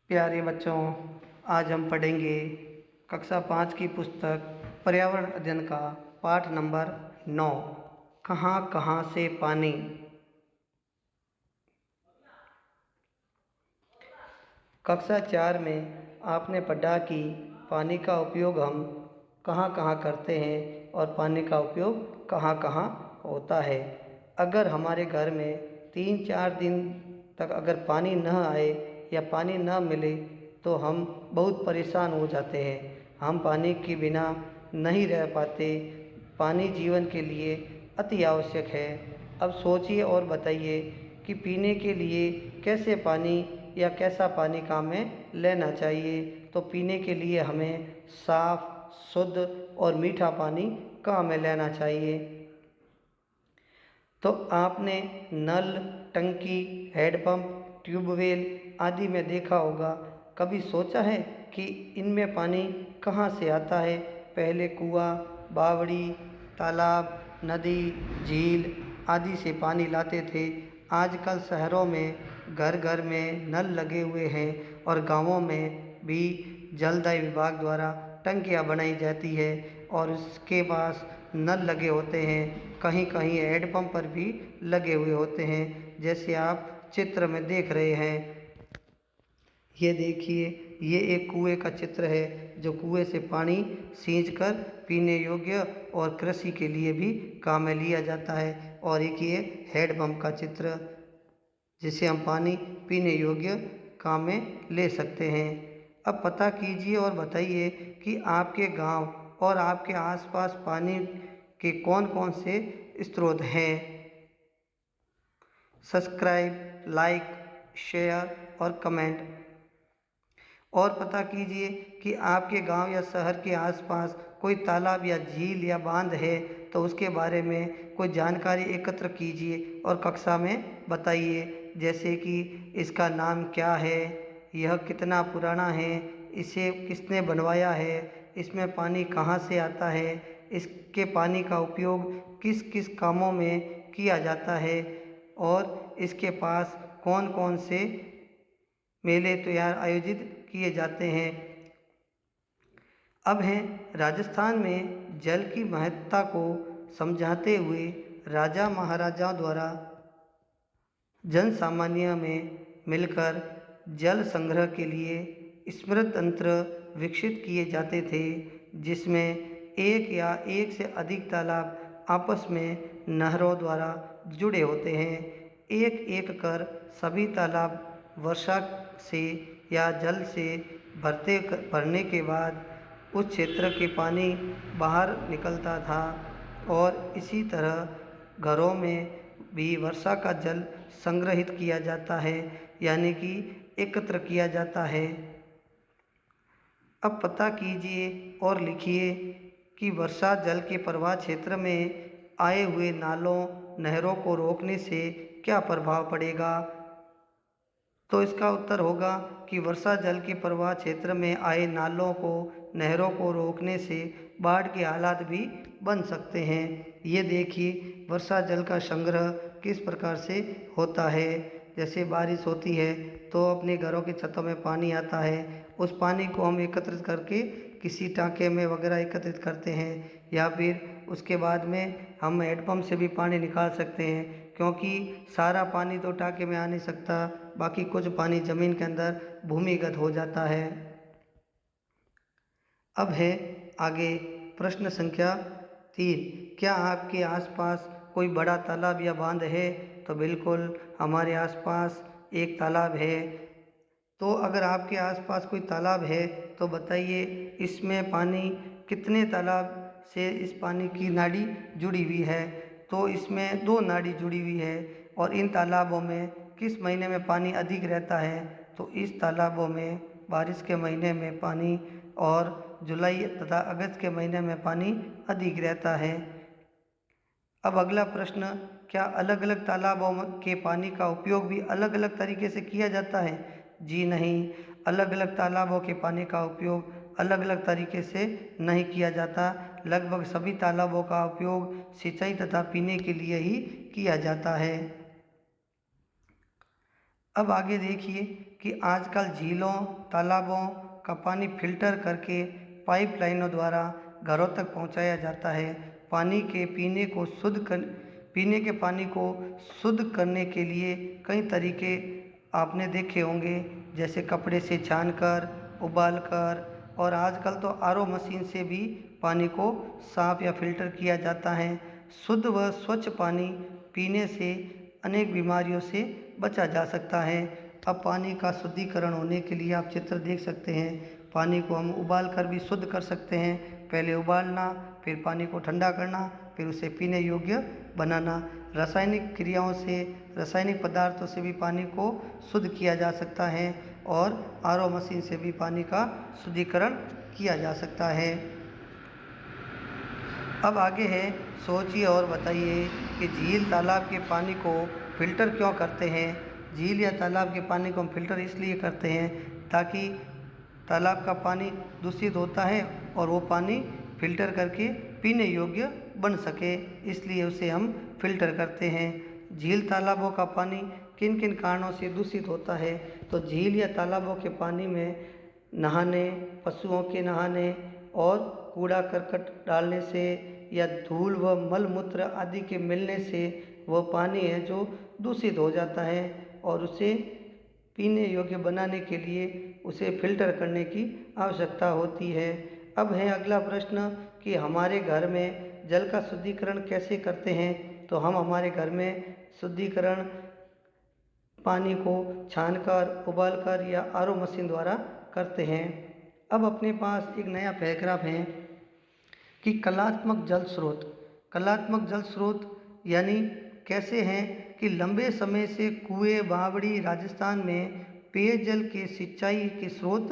प्यारे बच्चों, आज हम पढ़ेंगे कक्षा 5 की पुस्तक पर्यावरण अध्ययन का पाठ नंबर 9। कहाँ कहाँ से पानी। कक्षा 4 में आपने पढ़ा कि पानी का उपयोग हम कहाँ कहाँ करते हैं और पानी का उपयोग कहाँ कहाँ होता है। अगर हमारे घर में 3-4 दिन तक अगर पानी न आए या पानी न मिले तो हम बहुत परेशान हो जाते हैं। हम पानी के बिना नहीं रह पाते। पानी जीवन के लिए अति आवश्यक है। अब सोचिए और बताइए कि पीने के लिए कैसे पानी या कैसा पानी काम में लेना चाहिए। तो पीने के लिए हमें साफ, शुद्ध और मीठा पानी काम में लेना चाहिए। तो आपने नल, टंकी, हैंडपंप, ट्यूबवेल आदि में देखा होगा। कभी सोचा है कि इनमें पानी कहाँ से आता है? पहले कुआं, बावड़ी, तालाब, नदी, झील आदि से पानी लाते थे। आजकल शहरों में घर घर में नल लगे हुए हैं और गांवों में भी जलदाय विभाग द्वारा टंकियां बनाई जाती है और उसके पास नल लगे होते हैं। कहीं कहीं हैंडपंप पर भी लगे हुए होते हैं, जैसे आप चित्र में देख रहे हैं। ये देखिए, ये एक कुएं का चित्र है जो कुएं से पानी सींचकर पीने योग्य और कृषि के लिए भी काम में लिया जाता है। और एक ये हैंडपंप का चित्र जिसे हम पानी पीने योग्य काम में ले सकते हैं। अब पता कीजिए और बताइए कि आपके गांव और आपके आसपास पानी के कौन कौन से स्रोत हैं। सब्सक्राइब, लाइक, शेयर और कमेंट। और पता कीजिए कि आपके गांव या शहर के आसपास कोई तालाब या झील या बांध है तो उसके बारे में कोई जानकारी एकत्र कीजिए और कक्षा में बताइए। जैसे कि इसका नाम क्या है, यह कितना पुराना है, इसे किसने बनवाया है, इसमें पानी कहाँ से आता है, इसके पानी का उपयोग किस किस कामों में किया जाता है और इसके पास कौन कौन से मेले त्योहार आयोजित किए जाते हैं। अब हैं राजस्थान में जल की महत्ता को समझाते हुए राजा महाराजाओं द्वारा जन सामान्य में मिलकर जल संग्रह के लिए स्मृति तंत्र विकसित किए जाते थे, जिसमें एक या एक से अधिक तालाब आपस में नहरों द्वारा जुड़े होते हैं। एक एक कर सभी तालाब वर्षा से या जल से भरने के बाद उस क्षेत्र के पानी बाहर निकलता था और इसी तरह घरों में भी वर्षा का जल संग्रहित किया जाता है, यानी कि एकत्र किया जाता है। अब पता कीजिए और लिखिए कि वर्षा जल के प्रवाह क्षेत्र में आए हुए नालों, नहरों को रोकने से क्या प्रभाव पड़ेगा। तो इसका उत्तर होगा कि वर्षा जल के प्रवाह क्षेत्र में आए नालों को, नहरों को रोकने से बाढ़ के हालात भी बन सकते हैं। ये देखिए वर्षा जल का संग्रह किस प्रकार से होता है। जैसे बारिश होती है तो अपने घरों की छतों में पानी आता है, उस पानी को हम एकत्रित करके किसी टाँके में वगैरह एकत्रित करते हैं या फिर उसके बाद में हम हैंडपम्प से भी पानी निकाल सकते हैं, क्योंकि सारा पानी तो टाँके में आ नहीं सकता, बाकी कुछ पानी ज़मीन के अंदर भूमिगत हो जाता है। अब है आगे प्रश्न संख्या 3। क्या आपके आसपास कोई बड़ा तालाब या बांध है? तो बिल्कुल हमारे आसपास एक तालाब है। तो अगर आपके आसपास कोई तालाब है तो बताइए इसमें पानी कितने तालाब से इस पानी की नाड़ी जुड़ी हुई है। तो इसमें 2 नाड़ी जुड़ी हुई है। और इन तालाबों में किस महीने में पानी अधिक रहता है? तो इस तालाबों में बारिश के महीने में पानी और जुलाई तथा अगस्त के महीने में पानी अधिक रहता है। अब अगला प्रश्न, क्या अलग अलग तालाबों के पानी का उपयोग भी अलग अलग तरीके से किया जाता है? जी नहीं, अलग अलग तालाबों के पानी का उपयोग अलग अलग तरीके से नहीं किया जाता। लगभग सभी तालाबों का उपयोग सिंचाई तथा पीने के लिए ही किया जाता है। अब आगे देखिए कि आजकल झीलों तालाबों का पानी फिल्टर करके पाइपलाइनों द्वारा घरों तक पहुंचाया जाता है। पीने के पानी को शुद्ध करने के लिए कई तरीके आपने देखे होंगे, जैसे कपड़े से छानकर, उबालकर, और आजकल तो आरओ मशीन से भी पानी को साफ या फिल्टर किया जाता है। शुद्ध व स्वच्छ पानी पीने से अनेक बीमारियों से बचा जा सकता है। अब पानी का शुद्धिकरण होने के लिए आप चित्र देख सकते हैं। पानी को हम उबाल कर भी शुद्ध कर सकते हैं। पहले उबालना, फिर पानी को ठंडा करना, फिर उसे पीने योग्य बनाना। रासायनिक क्रियाओं से, रासायनिक पदार्थों से भी पानी को शुद्ध किया जा सकता है और आरओ मशीन से भी पानी का शुद्धिकरण किया जा सकता है। अब आगे है, सोचिए और बताइए कि झील तालाब के पानी को फिल्टर क्यों करते हैं। झील या तालाब के पानी को हम फिल्टर इसलिए करते हैं ताकि तालाब का पानी दूषित होता है और वो पानी फिल्टर करके पीने योग्य बन सके, इसलिए उसे हम फिल्टर करते हैं। झील तालाबों का पानी किन किन कारणों से दूषित होता है, तो झील या तालाबों के पानी में नहाने, पशुओं के नहाने और कूड़ा करकट डालने से या धूल व मल मूत्र आदि के मिलने से वह पानी है जो दूषित हो जाता है और उसे पीने योग्य बनाने के लिए उसे फिल्टर करने की आवश्यकता होती है। अब है अगला प्रश्न कि हमारे घर में जल का शुद्धिकरण कैसे करते हैं। तो हम हमारे घर में शुद्धिकरण पानी को छानकर, उबालकर या आरओ मशीन द्वारा करते हैं। अब अपने पास एक नया पैराग्राफ है कि कलात्मक जल स्रोत। कलात्मक जल स्रोत यानी कैसे हैं कि लंबे समय से कुएं, बावड़ी राजस्थान में पेयजल के सिंचाई के स्रोत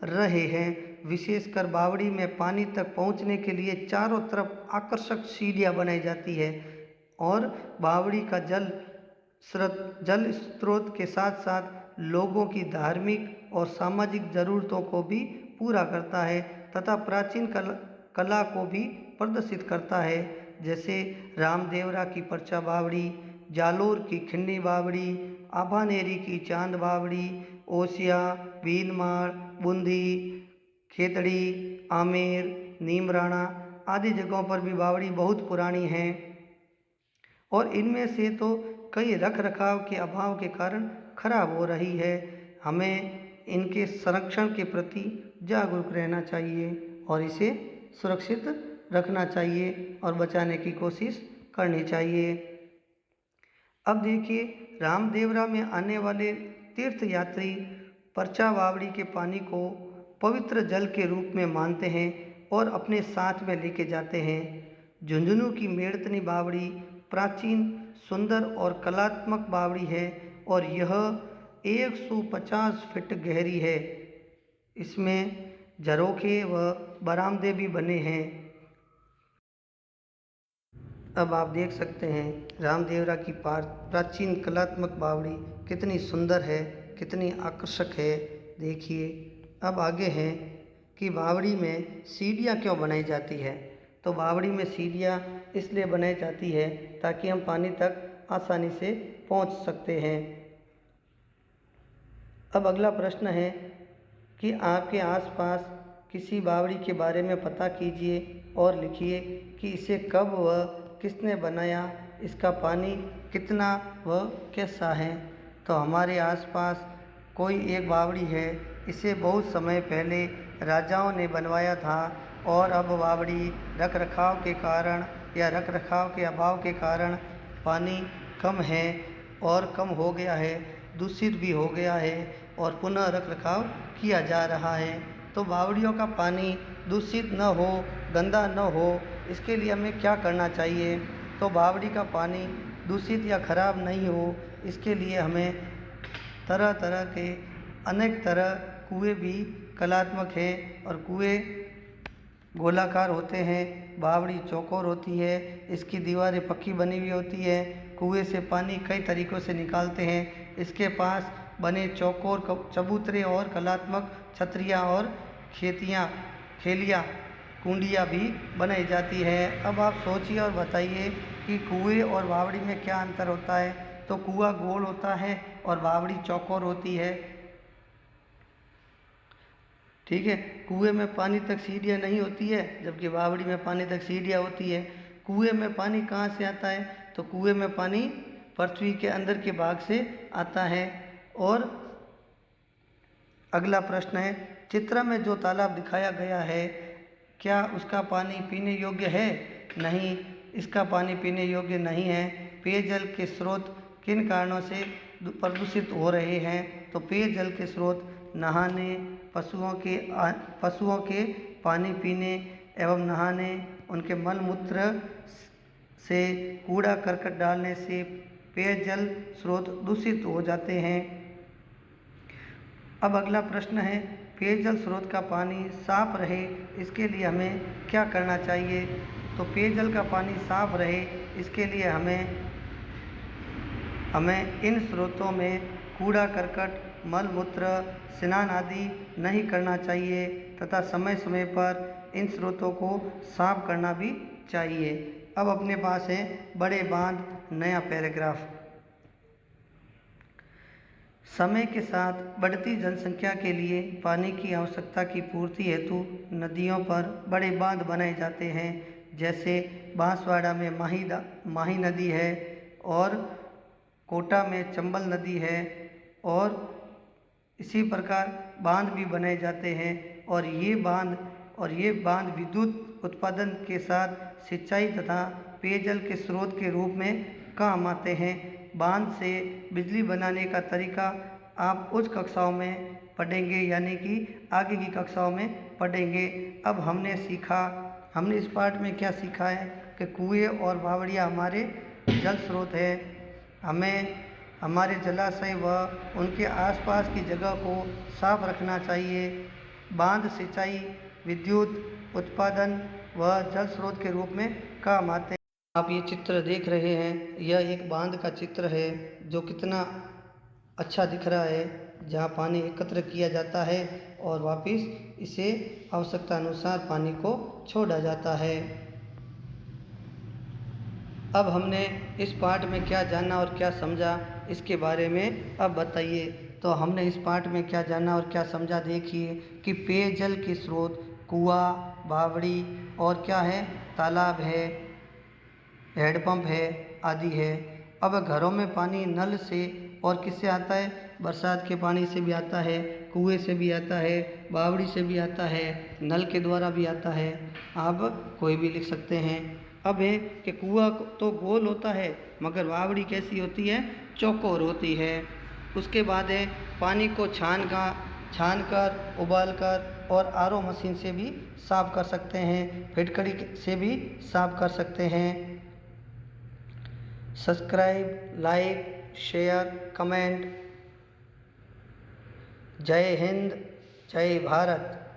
रहे हैं। विशेषकर बावड़ी में पानी तक पहुंचने के लिए चारों तरफ आकर्षक सीढ़ियां बनाई जाती है और बावड़ी का जल स्रोत के साथ साथ लोगों की धार्मिक और सामाजिक ज़रूरतों को भी पूरा करता है तथा प्राचीन कला को भी प्रदर्शित करता है, जैसे रामदेवरा की परचा बावड़ी, जालोर की खिंडी बावड़ी, आभानेरी की चांद बावड़ी, ओसिया, भीलमार, बूंदी, खेतड़ी, आमेर, नीमराणा आदि जगहों पर भी बावड़ी बहुत पुरानी हैं और इनमें से तो कई रख रखाव के अभाव के कारण खराब हो रही है। हमें इनके संरक्षण के प्रति जागरूक रहना चाहिए और इसे सुरक्षित रखना चाहिए और बचाने की कोशिश करनी चाहिए। अब देखिए, रामदेवरा में आने वाले तीर्थ यात्री परचा बावड़ी के पानी को पवित्र जल के रूप में मानते हैं और अपने साथ में लेके जाते हैं। झुंझुनू की मेड़तनी बावड़ी प्राचीन, सुंदर और कलात्मक बावड़ी है और यह 150 फीट गहरी है। इसमें झरोखे व बरामदे भी बने हैं। अब आप देख सकते हैं रामदेवरा की प्राचीन कलात्मक बावड़ी कितनी सुंदर है, कितनी आकर्षक है। देखिए, अब आगे है कि बावड़ी में सीढ़ियाँ क्यों बनाई जाती है। तो बावड़ी में सीढ़ियाँ इसलिए बनाई जाती है ताकि हम पानी तक आसानी से पहुंच सकते हैं। अब अगला प्रश्न है कि आपके आसपास किसी बावड़ी के बारे में पता कीजिए और लिखिए कि इसे कब व किसने बनाया, इसका पानी कितना व कैसा है। तो हमारे आसपास कोई एक बावड़ी है, इसे बहुत समय पहले राजाओं ने बनवाया था और अब बावड़ी रख रखाव के कारण या रख रखाव के अभाव के कारण पानी कम है और कम हो गया है, दूषित भी हो गया है और पुनः रख रखाव किया जा रहा है। तो बावड़ियों का पानी दूषित न हो, गंदा न हो, इसके लिए हमें क्या करना चाहिए। तो बावड़ी का पानी दूषित या खराब नहीं हो, इसके लिए हमें तरह तरह के अनेक तरह कुएं भी कलात्मक है और कुएं गोलाकार होते हैं, बावड़ी चौकोर होती है, इसकी दीवारें पक्की बनी हुई होती है। कुएं से पानी कई तरीक़ों से निकालते हैं। इसके पास बने चौकोर चबूतरे और कलात्मक छतरियाँ और खेलियाँ कुंडियाँ भी बनाई जाती है। अब आप सोचिए और बताइए कि कुएं और बावड़ी में क्या अंतर होता है। तो कुआं गोल होता है और बावड़ी चौकोर होती है। ठीक है, कुएं में पानी तक सीढ़ियाँ नहीं होती है, जबकि बावड़ी में पानी तक सीढ़ियाँ होती है। कुएं में पानी कहाँ से आता है? तो कुएं में पानी पृथ्वी के अंदर के भाग से आता है। और अगला प्रश्न है, चित्र में जो तालाब दिखाया गया है क्या उसका पानी पीने योग्य है? नहीं, इसका पानी पीने योग्य नहीं है। पेयजल के स्रोत किन कारणों से प्रदूषित हो रहे हैं? तो पेयजल के स्रोत नहाने, पशुओं के पानी पीने एवं नहाने, उनके मल मूत्र से, कूड़ा करकट डालने से पेयजल स्रोत दूषित हो जाते हैं। अब अगला प्रश्न है, पेयजल स्रोत का पानी साफ रहे इसके लिए हमें क्या करना चाहिए? तो पेयजल का पानी साफ रहे इसके लिए हमें इन स्रोतों में कूड़ा करकट, मल मूत्र, स्नान आदि नहीं करना चाहिए तथा समय समय पर इन स्रोतों को साफ करना भी चाहिए। अब अपने पास है बड़े बांध, नया पैराग्राफ। समय के साथ बढ़ती जनसंख्या के लिए पानी की आवश्यकता की पूर्ति हेतु नदियों पर बड़े बांध बनाए जाते हैं। जैसे बांसवाड़ा में माही नदी है और कोटा में चंबल नदी है, और इसी प्रकार बांध भी बनाए जाते हैं। और ये बांध विद्युत उत्पादन के साथ सिंचाई तथा पेयजल के स्रोत के रूप में काम आते हैं। बांध से बिजली बनाने का तरीका आप उच्च कक्षाओं में पढ़ेंगे, यानी कि आगे की कक्षाओं में पढ़ेंगे। अब हमने इस पाठ में क्या सीखा है कि कुएं और बावड़ियाँ हमारे जल स्रोत है। हमें हमारे जलाशय व उनके आसपास की जगह को साफ रखना चाहिए। बांध सिंचाई, विद्युत उत्पादन व जल स्रोत के रूप में काम आते हैं। आप ये चित्र देख रहे हैं, यह एक बांध का चित्र है जो कितना अच्छा दिख रहा है, जहाँ पानी एकत्र किया जाता है और वापस इसे आवश्यकता अनुसार पानी को छोड़ा जाता है। अब हमने इस पाठ में क्या जाना और क्या समझा इसके बारे में अब बताइए। तो हमने इस पाठ में क्या जाना और क्या समझा, देखिए कि पेयजल के स्रोत कुआं, बावड़ी और क्या है, तालाब है, हैंडपंप है आदि है। अब घरों में पानी नल से और किससे आता है? बरसात के पानी से भी आता है, कुएं से भी आता है, बावड़ी से भी आता है, नल के द्वारा भी आता है। आप कोई भी लिख सकते हैं। अब है कि कुआं तो गोल होता है मगर बावड़ी कैसी होती है? चौकोर होती है। उसके बाद है पानी को छान कर, उबाल कर और आरओ मशीन से भी साफ कर सकते हैं, फिटकरी से भी साफ कर सकते हैं। Subscribe, like, share, comment. जय हिंद, जय भारत।